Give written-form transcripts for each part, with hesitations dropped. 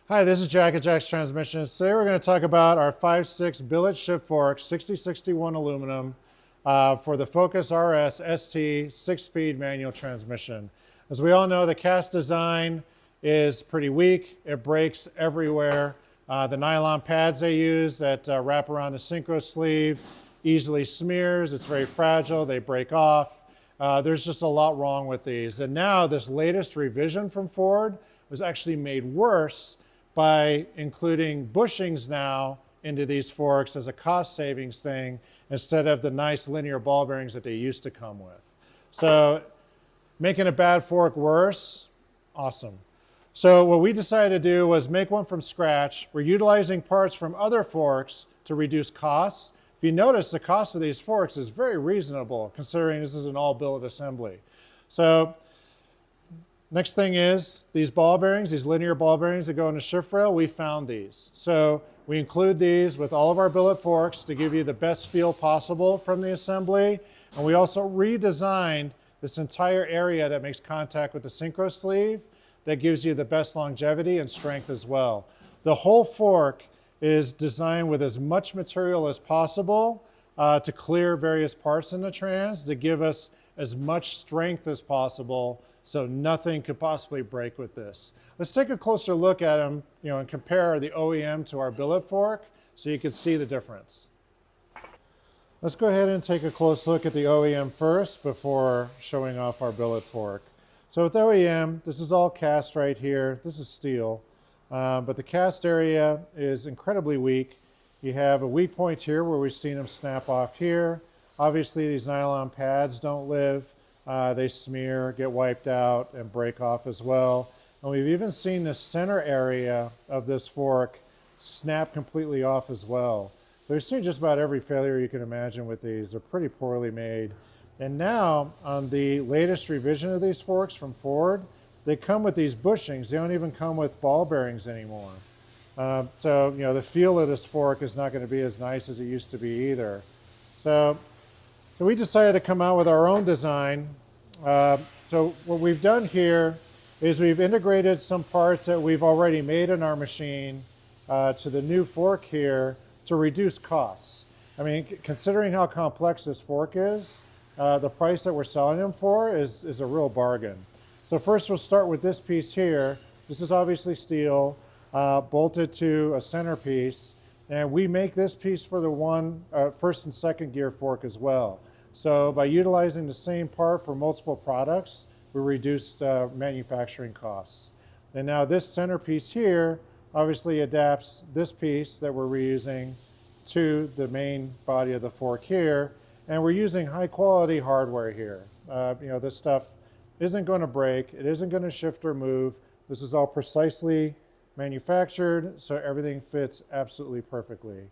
Hi, this is Jack at Jack's Transmissions. Today we're going to talk about our 5.6 billet shift fork 6061 aluminum for the Focus RS ST 6-speed manual transmission. As we all know, the cast design is pretty weak. It breaks everywhere. The nylon pads they use that wrap around the synchro sleeve easily smears. It's very fragile. They break off. There's just a lot wrong with these. And now this latest revision from Ford was actually made worse by including bushings now into these forks as a cost savings thing instead of the nice linear ball bearings that they used to come with. So making a bad fork worse, awesome. So what we decided to do was make one from scratch. We're utilizing parts from other forks to reduce costs. If you notice, the cost of these forks is very reasonable considering this is an all billet assembly. So next thing is these ball bearings, these linear ball bearings that go in the shift rail, we found these. So we include these with all of our billet forks to give you the best feel possible from the assembly. And we also redesigned this entire area that makes contact with the synchro sleeve that gives you the best longevity and strength as well. The whole fork is designed with as much material as possible to clear various parts in the trans to give us as much strength as possible so nothing could possibly break with this. Let's take a closer look at them, and compare the OEM to our billet fork so you can see the difference. Let's go ahead and take a close look at the OEM first before showing off our billet fork. So with OEM, this is all cast right here. This is steel, but the cast area is incredibly weak. You have a weak point here where we've seen them snap off here. Obviously, these nylon pads don't live. They smear, get wiped out, and break off as well. And we've even seen the center area of this fork snap completely off as well. We've seen just about every failure you can imagine with these. They're pretty poorly made. And now, on the latest revision of these forks from Ford, they come with these bushings. They don't even come with ball bearings anymore. So the feel of this fork is not going to be as nice as it used to be either. So we decided to come out with our own design. So what we've done here is we've integrated some parts that we've already made in our machine to the new fork here to reduce costs. I mean, considering how complex this fork is, the price that we're selling them for is a real bargain. So first we'll start with this piece here. This is obviously steel, bolted to a centerpiece. And we make this piece for the first and second gear fork as well. So by utilizing the same part for multiple products, we reduced manufacturing costs. And now this centerpiece here obviously adapts this piece that we're reusing to the main body of the fork here. And we're using high quality hardware here. This stuff isn't going to break. It isn't going to shift or move. This is all precisely manufactured, so everything fits absolutely perfectly.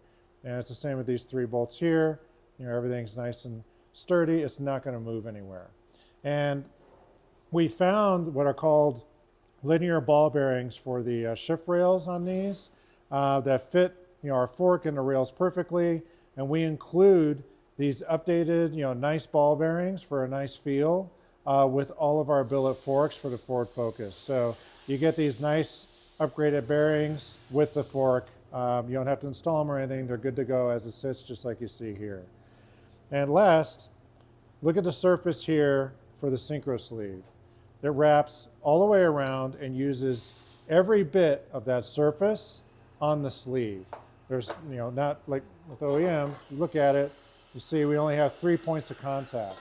And it's the same with these 3 bolts here. Everything's nice and sturdy. It's not going to move anywhere. And we found what are called linear ball bearings for the shift rails on these that fit our fork and the rails perfectly. And we include these updated nice ball bearings for a nice feel with all of our billet forks for the Ford Focus. So you get these nice upgraded bearings with the fork. You don't have to install them or anything. They're good to go as it sits, just like you see here. And last, look at the surface here for the synchro sleeve. It wraps all the way around and uses every bit of that surface on the sleeve. There's, not like with OEM, you look at it, you see we only have 3 points of contact.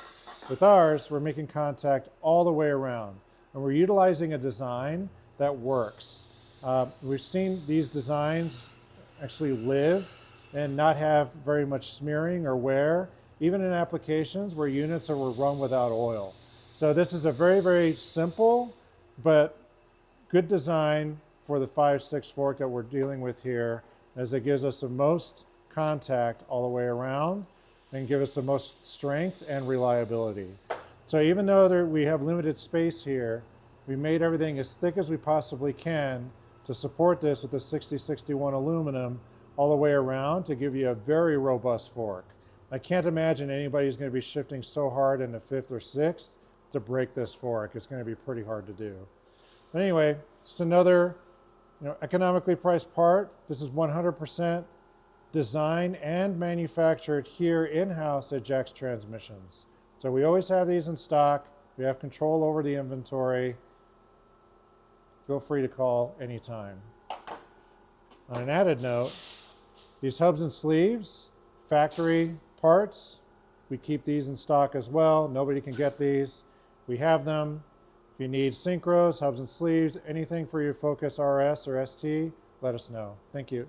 With ours, we're making contact all the way around. And we're utilizing a design that works. We've seen these designs actually live and not have very much smearing or wear, even in applications where units were run without oil. So this is a very, very simple but good design for the 5.6 fork that we're dealing with here, as it gives us the most contact all the way around and give us the most strength and reliability. So even though we have limited space here, we made everything as thick as we possibly can to support this with the 6061 aluminum all the way around to give you a very robust fork. I can't imagine anybody's going to be shifting so hard in the 5th or 6th to break this fork. It's going to be pretty hard to do. But anyway, just another Economically priced part. This is 100% designed and manufactured here in-house at Jack's Transmissions. So we always have these in stock. We have control over the inventory. Feel free to call anytime. On an added note, these hubs and sleeves, factory parts, we keep these in stock as well. Nobody can get these. We have them. If you need synchros, hubs and sleeves, anything for your Focus RS or ST, let us know. Thank you.